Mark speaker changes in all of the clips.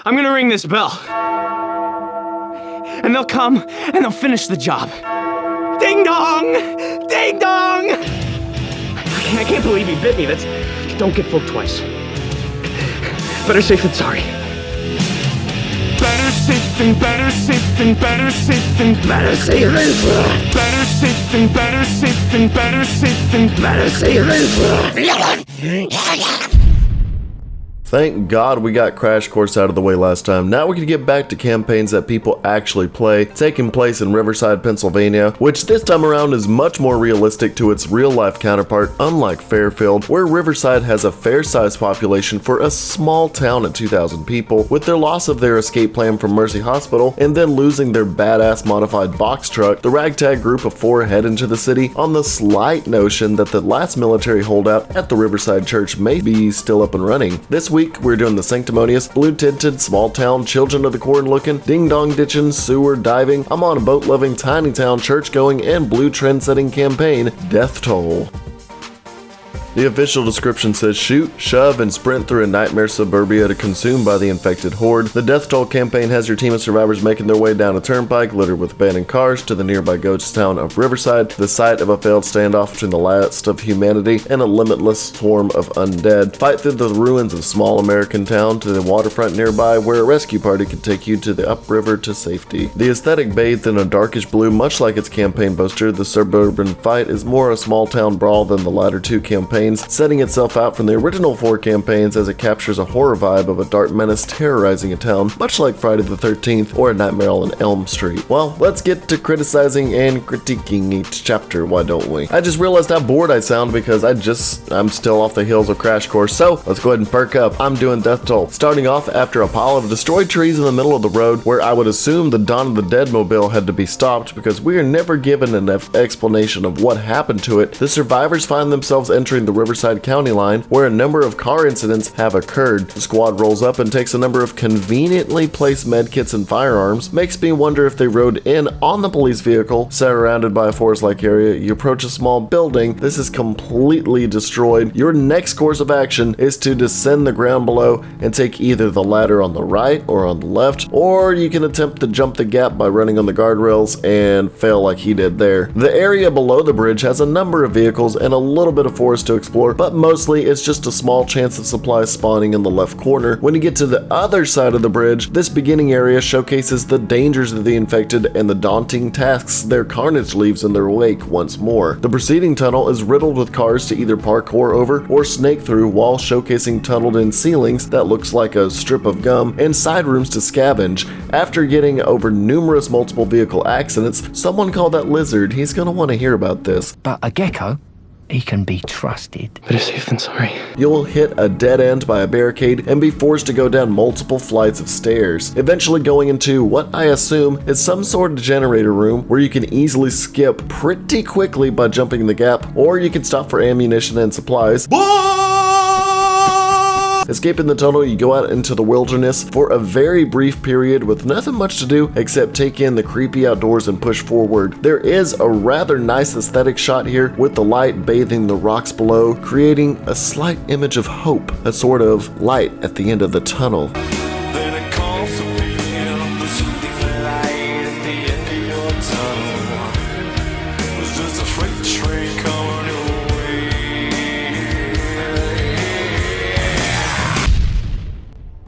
Speaker 1: I'm gonna ring this bell. And they'll come, and they'll finish the job. Ding dong! Ding dong! I can't believe he bit me. That's... Don't get fooled twice. Better safe than sorry. Better safe than, better safe than, better safe than, better safe than, better safe than, better safe than, better safe than, better safe than.
Speaker 2: Thank God we got Crash Course out of the way last time. Now we can get back to campaigns that people actually play, taking place in Riverside, Pennsylvania, which this time around is much more realistic to its real-life counterpart, unlike Fairfield, where Riverside has a fair-sized population for a small town at 2,000 people. With their loss of their escape plan from Mercy Hospital, and then losing their badass modified box truck, the ragtag group of 4 head into the city on the slight notion that the last military holdout at the Riverside Church may be still up and running. This week, we're doing the sanctimonious, blue-tinted, small-town, children of the corn-looking, ding-dong ditching, sewer diving, I'm on a boat-loving, tiny-town, church-going, and blue trend-setting campaign, Death Toll. The official description says shoot, shove, and sprint through a nightmare suburbia to consumed by the infected horde. The Death Toll campaign has your team of survivors making their way down a turnpike littered with abandoned cars to the nearby ghost town of Riverside, the site of a failed standoff between the last of humanity and a limitless swarm of undead. Fight through the ruins of small American town to the waterfront nearby where a rescue party can take you to the upriver to safety. The aesthetic bathed in a darkish blue, much like its campaign poster, the suburban fight is more a small town brawl than the latter 2 campaigns, setting itself out from the original 4 campaigns as it captures a horror vibe of a dark menace terrorizing a town, much like Friday the 13th or A Nightmare on Elm Street. Well, let's get to criticizing and critiquing each chapter, why don't we? I just realized how bored I sound because I'm still off the heels of Crash Course, so let's go ahead and perk up. I'm doing Death Toll. Starting off after a pile of destroyed trees in the middle of the road where I would assume the Dawn of the Dead mobile had to be stopped because we are never given an explanation of what happened to it. The survivors find themselves entering the Riverside County line where a number of car incidents have occurred. The squad rolls up and takes a number of conveniently placed medkits and firearms. Makes me wonder if they rode in on the police vehicle. Surrounded by a forest-like area, you approach a small building. This is completely destroyed. Your next course of action is to descend the ground below and take either the ladder on the right or on the left, or you can attempt to jump the gap by running on the guardrails and fail like he did there. The area below the bridge has a number of vehicles and a little bit of forest to explore, but mostly it's just a small chance of supplies spawning in the left corner. When you get to the other side of the bridge, this beginning area showcases the dangers of the infected and the daunting tasks their carnage leaves in their wake once more. The preceding tunnel is riddled with cars to either parkour over or snake through, while showcasing tunneled-in ceilings that looks like a strip of gum and side rooms to scavenge. After getting over numerous multiple vehicle accidents, someone called that Lizard. He's gonna want to hear about this.
Speaker 3: But a gecko, he can be trusted.
Speaker 1: Better safe than sorry.
Speaker 2: You'll hit a dead end by a barricade and be forced to go down multiple flights of stairs, eventually going into what I assume is some sort of generator room where you can easily skip pretty quickly by jumping the gap, or you can stop for ammunition and supplies. Escaping the tunnel, you go out into the wilderness for a very brief period with nothing much to do except take in the creepy outdoors and push forward. There is a rather nice aesthetic shot here with the light bathing the rocks below, creating a slight image of hope, a sort of light at the end of the tunnel.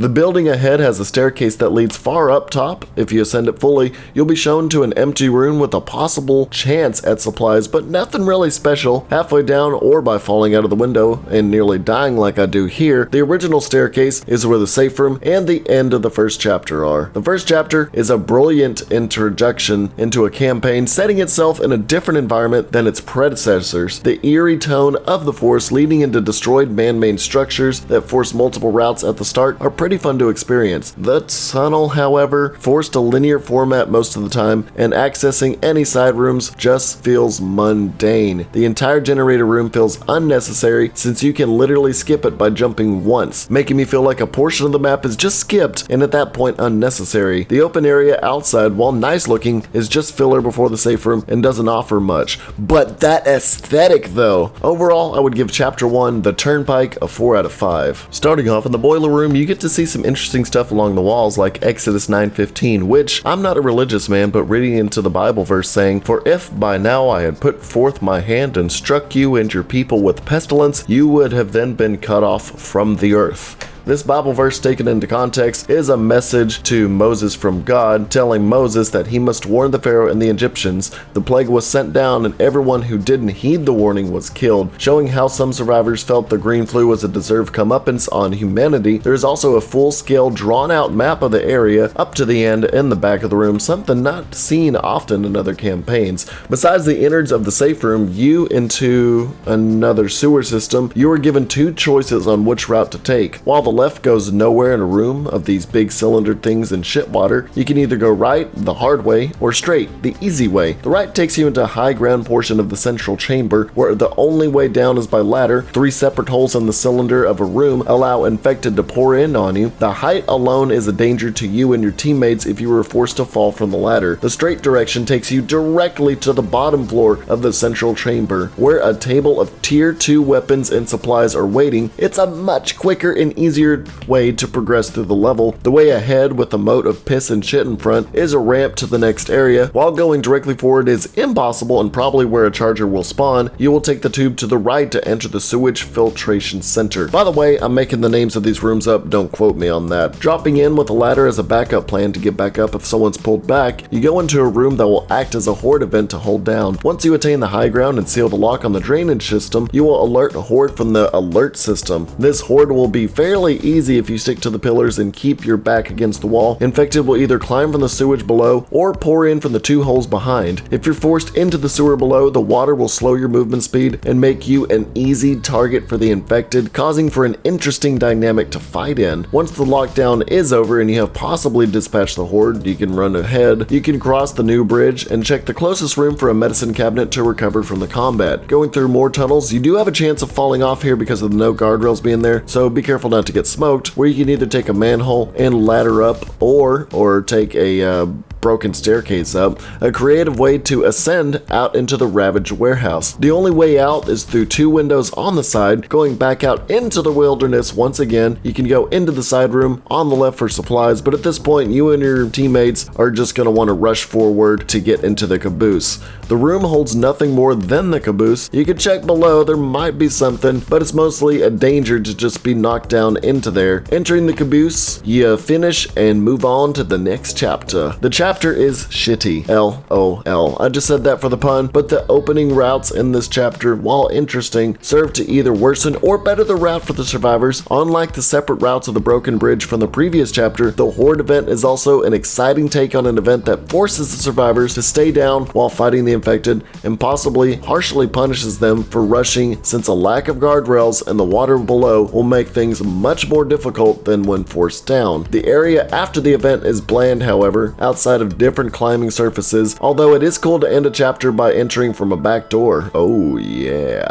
Speaker 2: The building ahead has a staircase that leads far up top. If you ascend it fully, you'll be shown to an empty room with a possible chance at supplies, but nothing really special. Halfway down, or by falling out of the window and nearly dying like I do here, the original staircase is where the safe room and the end of the first chapter are. The first chapter is a brilliant introduction into a campaign setting itself in a different environment than its predecessors. The eerie tone of the forest leading into destroyed man-made structures that force multiple routes at the start are pretty fun to experience. The tunnel, however, forced a linear format most of the time, and accessing any side rooms just feels mundane. The entire generator room feels unnecessary since you can literally skip it by jumping once, making me feel like a portion of the map is just skipped and at that point unnecessary. The open area outside, while nice looking, is just filler before the safe room and doesn't offer much. But that aesthetic though! Overall, I would give Chapter 1, The Turnpike, a 4 out of 5. Starting off in the boiler room, you get to see see some interesting stuff along the walls like Exodus 9:15, which I'm not a religious man, but reading into the Bible verse saying, "For if by now I had put forth my hand and struck you and your people with pestilence, you would have then been cut off from the earth." This Bible verse, taken into context, is a message to Moses from God, telling Moses that he must warn the Pharaoh and the Egyptians. The plague was sent down and everyone who didn't heed the warning was killed, showing how some survivors felt the green flu was a deserved comeuppance on humanity. There is also a full-scale, drawn-out map of the area up to the end in the back of the room, something not seen often in other campaigns. Besides the innards of the safe room, you into another sewer system, you are given two choices on which route to take. While the left goes nowhere in a room of these big cylinder things in shit water, you can either go right, the hard way, or straight, the easy way. The right takes you into a high ground portion of the central chamber, where the only way down is by ladder. 3 separate holes in the cylinder of a room allow infected to pour in on you. The height alone is a danger to you and your teammates if you were forced to fall from the ladder. The straight direction takes you directly to the bottom floor of the central chamber, where a table of tier 2 weapons and supplies are waiting. It's a much quicker and easier way to progress through the level. The way ahead, with a moat of piss and shit in front, is a ramp to the next area, while going directly forward is impossible and probably where a charger will spawn. You will take the tube to the right to enter the sewage filtration center. By the way, I'm making the names of these rooms up, don't quote me on that. Dropping in with a ladder as a backup plan to get back up if someone's pulled back, you go into a room that will act as a Horde event to hold down. Once you attain the high ground and seal the lock on the drainage system, you will alert a Horde from the alert system. This Horde will be fairly easy if you stick to the pillars and keep your back against the wall. Infected will either climb from the sewage below or pour in from the 2 holes behind. If you're forced into the sewer below, the water will slow your movement speed and make you an easy target for the infected, causing for an interesting dynamic to fight in. Once the lockdown is over and you have possibly dispatched the Horde, you can run ahead. You can cross the new bridge and check the closest room for a medicine cabinet to recover from the combat. Going through more tunnels, you do have a chance of falling off here because of the no guardrails being there, so be careful not to get smoked, where you can either take a manhole and ladder up or take a broken staircase up, a creative way to ascend out into the Ravaged warehouse. The only way out is through 2 windows on the side, going back out into the wilderness once again. You can go into the side room on the left for supplies, but at this point you and your teammates are just going to want to rush forward to get into the caboose. The room holds nothing more than the caboose. You can check below, there might be something, but it's mostly a danger to just be knocked down into there. Entering the caboose, you finish and move on to the next chapter. The chapter is shitty. LOL. I just said that for the pun, but the opening routes in this chapter, while interesting, serve to either worsen or better the route for the survivors. Unlike the separate routes of the broken bridge from the previous chapter, the Horde event is also an exciting take on an event that forces the survivors to stay down while fighting the infected and possibly harshly punishes them for rushing, since a lack of guardrails and the water below will make things much more difficult than when forced down. The area after the event is bland, however, outside of different climbing surfaces, although it is cool to end a chapter by entering from a back door. Oh yeah.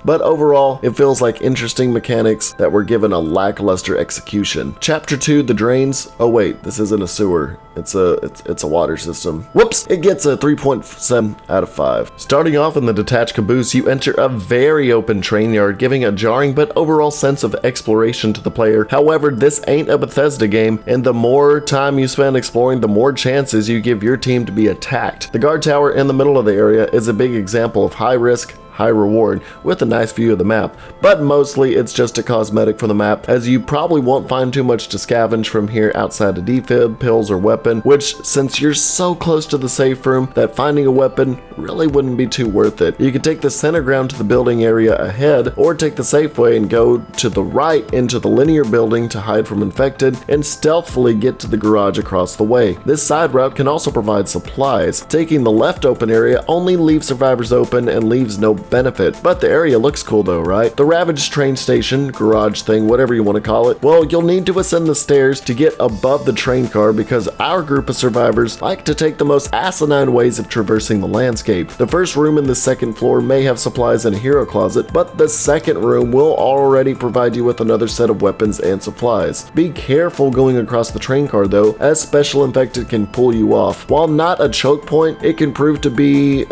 Speaker 2: But overall, it feels like interesting mechanics that were given a lackluster execution. Chapter 2, the drains. Oh wait, this isn't a sewer. It's a water system. Whoops! It gets a 3.7 out of 5. Starting off in the detached caboose, you enter a very open train yard, giving a jarring but overall sense of exploration to the player. However, this ain't a Bethesda game, and the more time you spend exploring, the more chances you give your team to be attacked. The guard tower in the middle of the area is a big example of high risk, high reward, with a nice view of the map, but mostly it's just a cosmetic for the map, as you probably won't find too much to scavenge from here outside a defib, pills, or weapon, which, since you're so close to the safe room, that finding a weapon really wouldn't be too worth it. You could take the center ground to the building area ahead, or take the safe way and go to the right into the linear building to hide from infected, and stealthily get to the garage across the way. This side route can also provide supplies. Taking the left open area only leaves survivors open and leaves no benefit, but the area looks cool though, right? The Ravaged train station, garage thing, whatever you want to call it, well, you'll need to ascend the stairs to get above the train car, because our group of survivors like to take the most asinine ways of traversing the landscape. The first room in the second floor may have supplies and a hero closet, but the second room will already provide you with another set of weapons and supplies. Be careful going across the train car though, as special infected can pull you off. While not a choke point, it can prove to be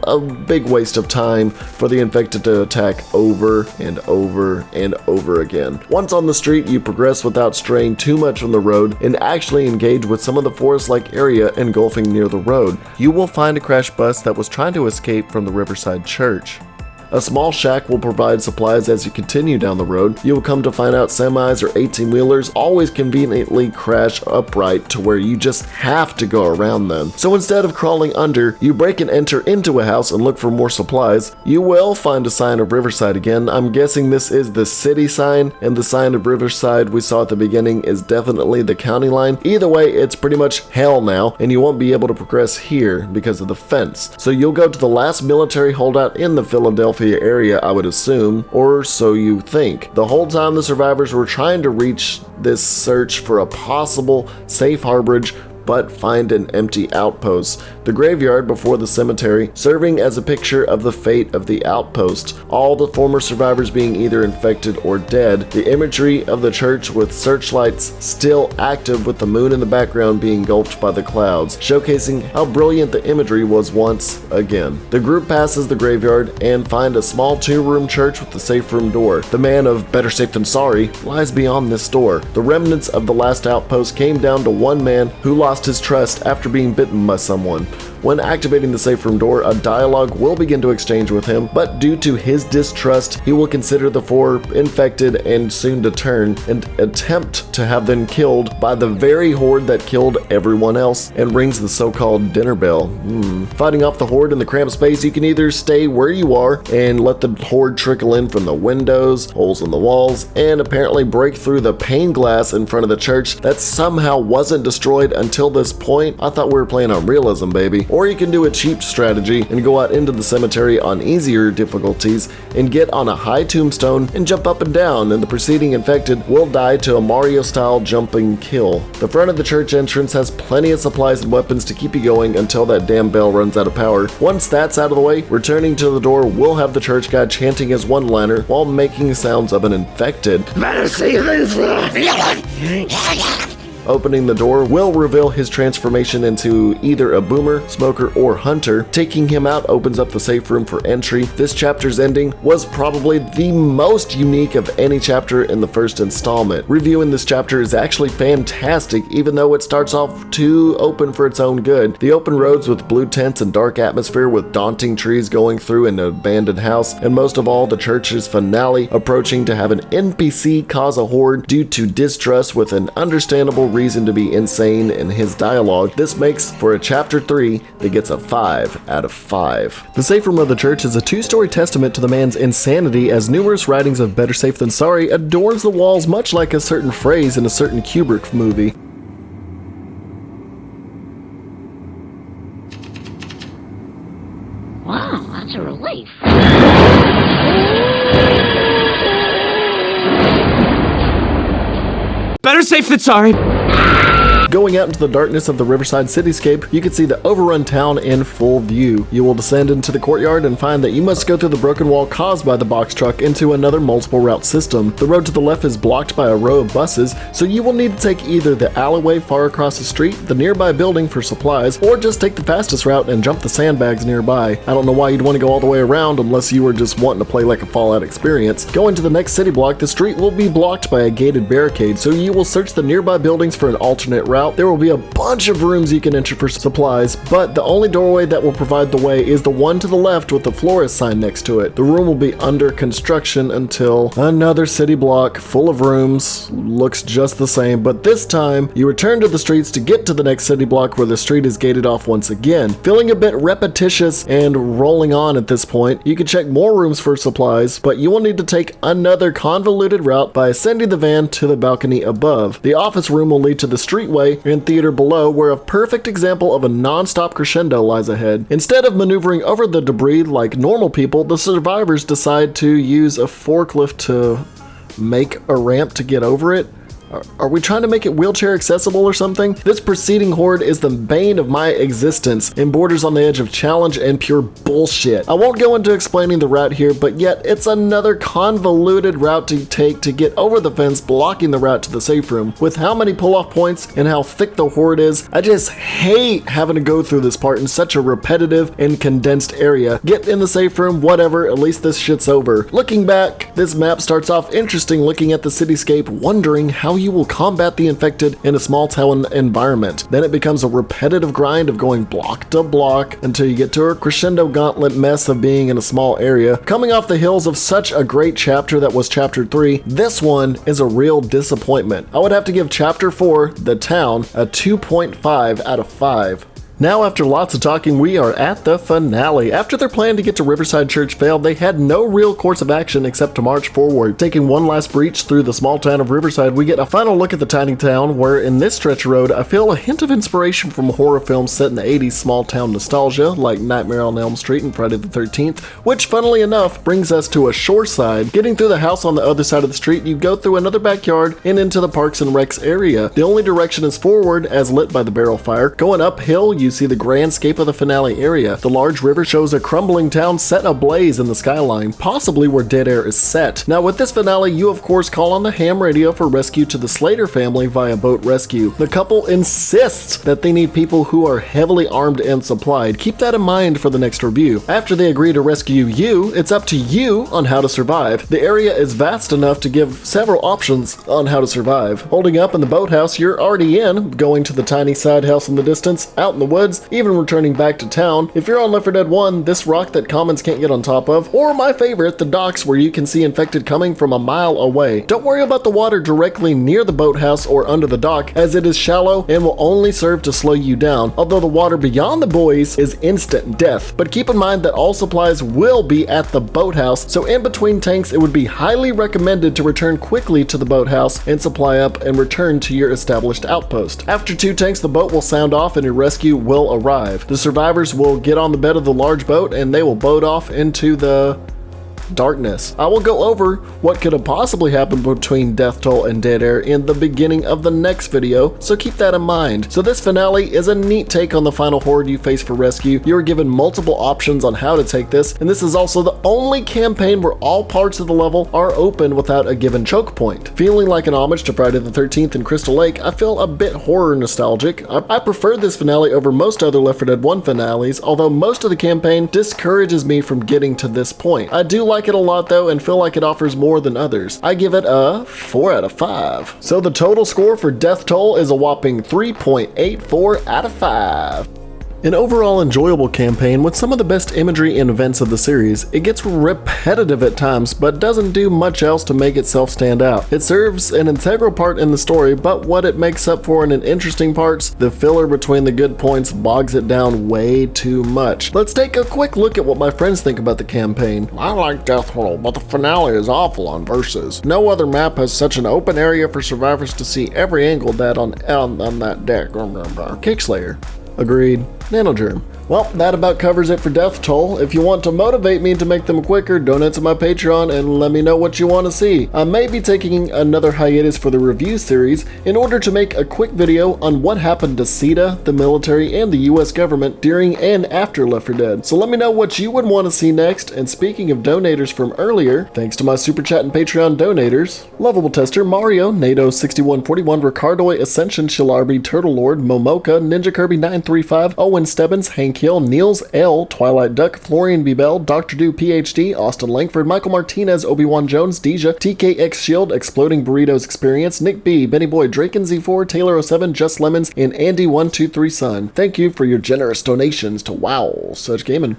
Speaker 2: a big waste of time for the infected to attack over and over and over again. Once on the street, you progress without straying too much from the road and actually engage with some of the forest-like area engulfing near the road. You will find a crash bus that was trying to escape from the Riverside Church. A small shack will provide supplies as you continue down the road. You will come to find out semis or 18-wheelers always conveniently crash upright to where you just have to go around them. So instead of crawling under, you break and enter into a house and look for more supplies. You will find a sign of Riverside again. I'm guessing this is the city sign, and the sign of Riverside we saw at the beginning is definitely the county line. Either way, it's pretty much hell now, and you won't be able to progress here because of the fence. So you'll go to the last military holdout in the Philadelphia area, I would assume, or so you think. The whole time the survivors were trying to reach this search for a possible safe harborage, but find an empty outpost. The graveyard before the cemetery serving as a picture of the fate of the outpost, all the former survivors being either infected or dead. The imagery of the church with searchlights still active with the moon in the background being engulfed by the clouds, showcasing how brilliant the imagery was once again. The group passes the graveyard and find a small 2-room church with a safe room door. The man of better safe than sorry lies beyond this door. The remnants of the last outpost came down to one man who lost his trust after being bitten by someone. When activating the safe room door, a dialogue will begin to exchange with him, but due to his distrust, he will consider the 4 infected and soon to turn and attempt to have them killed by the very horde that killed everyone else and rings the so-called dinner bell. Fighting off the horde in the cramped space, you can either stay where you are and let the horde trickle in from the windows, holes in the walls, and apparently break through the pane glass in front of the church that somehow wasn't destroyed until this point. I thought we were playing on realism, baby. Or you can do a cheap strategy and go out into the cemetery on easier difficulties and get on a high tombstone and jump up and down, and the preceding infected will die to a Mario-style jumping kill. The front of the church entrance has plenty of supplies and weapons to keep you going until that damn bell runs out of power. Once that's out of the way, returning to the door will have the church guy chanting his one-liner while making sounds of an infected. Better see this. Opening the door will reveal his transformation into either a boomer, smoker, or hunter. Taking him out opens up the safe room for entry. This chapter's ending was probably the most unique of any chapter in the first installment. Reviewing this chapter is actually fantastic, even though it starts off too open for its own good. The open roads with blue tents and dark atmosphere with daunting trees going through an abandoned house, and most of all, the church's finale approaching to have an NPC cause a horde due to distrust with an understandable reason to be insane in his dialogue. This makes for a chapter 3 that gets a 5 out of 5. The safe room of the church is a 2-story testament to the man's insanity, as numerous writings of Better Safe Than Sorry adorns the walls much like a certain phrase in a certain Kubrick movie.
Speaker 4: Wow, that's a relief.
Speaker 1: Better safe than sorry.
Speaker 2: Going out into the darkness of the Riverside cityscape, you can see the overrun town in full view. You will descend into the courtyard and find that you must go through the broken wall caused by the box truck into another multiple route system. The road to the left is blocked by a row of buses, so you will need to take either the alleyway far across the street, the nearby building for supplies, or just take the fastest route and jump the sandbags nearby. I don't know why you'd want to go all the way around unless you were just wanting to play like a Fallout experience. Going to the next city block, the street will be blocked by a gated barricade, so you will search the nearby buildings for an alternate route. There will be a bunch of rooms you can enter for supplies, but the only doorway that will provide the way is the one to the left with the florist sign next to it. The room will be under construction until another city block full of rooms looks just the same, but this time you return to the streets to get to the next city block where the street is gated off once again. Feeling a bit repetitious and rolling on at this point, you can check more rooms for supplies, but you will need to take another convoluted route by ascending the van to the balcony above. The office room will lead to the streetway and theater below, where a perfect example of a non-stop crescendo lies ahead. Instead of maneuvering over the debris like normal people, the survivors decide to use a forklift to make a ramp to get over it. Are we trying to make it wheelchair accessible or something? This preceding horde is the bane of my existence and borders on the edge of challenge and pure bullshit. I won't go into explaining the route here, but yet it's another convoluted route to take to get over the fence, blocking the route to the safe room. With how many pull-off points and how thick the horde is, I just hate having to go through this part in such a repetitive and condensed area. Get in the safe room, whatever, at least this shit's over. Looking back, this map starts off interesting, looking at the cityscape, wondering how you will combat the infected in a small town environment. Then it becomes a repetitive grind of going block to block until you get to a crescendo gauntlet mess of being in a small area. Coming off the heels of such a great chapter that was chapter 3, this one is a real disappointment. I would have to give chapter 4, The Town, a 2.5 out of 5. Now, after lots of talking, we are at the finale. After their plan to get to Riverside Church failed, they had no real course of action except to march forward. Taking one last breach through the small town of Riverside, we get a final look at the tiny town, where in this stretch of road, I feel a hint of inspiration from horror films set in the 80s small town nostalgia, like Nightmare on Elm Street and Friday the 13th, which, funnily enough, brings us to a shoreside. Getting through the house on the other side of the street, you go through another backyard and into the Parks and Recs area. The only direction is forward, as lit by the barrel fire. Going uphill, you see the grandscape of the finale area. The large river shows a crumbling town set ablaze in the skyline, possibly where Dead Air is set. Now, with this finale, you of course call on the ham radio for rescue to the Slater family via boat rescue. The couple insists that they need people who are heavily armed and supplied. Keep that in mind for the next review. After they agree to rescue you, it's up to you on how to survive. The area is vast enough to give several options on how to survive. Holding up in the boathouse you're already in, going to the tiny side house in the distance, out in the woods, even returning back to town. If you're on Left 4 Dead 1, this rock that commons can't get on top of, or my favorite, the docks where you can see infected coming from a mile away. Don't worry about the water directly near the boathouse or under the dock, as it is shallow and will only serve to slow you down, although the water beyond the buoys is instant death. But keep in mind that all supplies will be at the boathouse, so in between tanks it would be highly recommended to return quickly to the boathouse and supply up and return to your established outpost. After 2 tanks, the boat will sound off and your rescue will arrive. The survivors will get on the bed of the large boat and they will boat off into the darkness. I will go over what could have possibly happened between Death Toll and Dead Air in the beginning of the next video, so keep that in mind. So this finale is a neat take on the final horde you face for rescue. You are given multiple options on how to take this, and this is also the only campaign where all parts of the level are open without a given choke point. Feeling like an homage to Friday the 13th and Crystal Lake, I feel a bit horror nostalgic. I prefer this finale over most other Left 4 Dead 1 finales, although most of the campaign discourages me from getting to this point. I do like it a lot though and feel like it offers more than others. I give it a 4 out of 5. So the total score for Death Toll is a whopping 3.84 out of 5. An overall enjoyable campaign with some of the best imagery and events of the series. It gets repetitive at times, but doesn't do much else to make itself stand out. It serves an integral part in the story, but what it makes up for in interesting parts, the filler between the good points bogs it down way too much. Let's take a quick look at what my friends think about the campaign. I like Death Toll, but the finale is awful on versus. No other map has such an open area for survivors to see every angle that on that deck. Kickslayer. Agreed. Nanogerm. Well, that about covers it for Death Toll. If you want to motivate me to make them quicker, donate to my Patreon and let me know what you want to see. I may be taking another hiatus for the review series in order to make a quick video on what happened to CETA, the military, and the US government during and after Left 4 Dead. So let me know what you would want to see next. And speaking of donators from earlier, thanks to my Super Chat and Patreon donators, Lovable Tester, Mario, NATO6141, Ricardoy, Ascension, Shilarby, Turtle Lord, Momoka, Ninja Kirby 935, Owen Stebbins, Hank Hill, Niels L, Twilight Duck, Florian B. Bell, Dr. Do PhD, Austin Langford, Michael Martinez, Obi-Wan Jones, Deja, TKX Shield, Exploding Burritos Experience, Nick B, Benny Boy, Drake and Z4, Taylor 07, Just Lemons, and Andy123 Son. Thank you for your generous donations to WoW Such Gaming.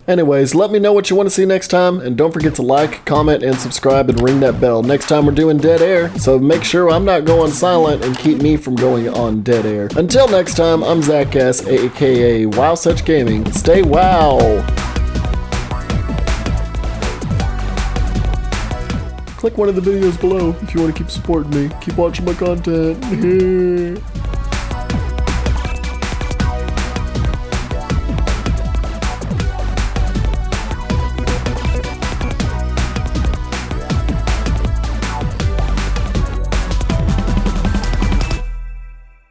Speaker 2: Anyways, let me know what you want to see next time, and don't forget to like, comment, and subscribe, and ring that bell. Next time we're doing Dead Air, so make sure I'm not going silent and keep me from going on Dead Air. Until next time, I'm Zack S, aka WoW Such Gaming. Stay WoW! Click one of the videos below if you want to keep supporting me. Keep watching my content.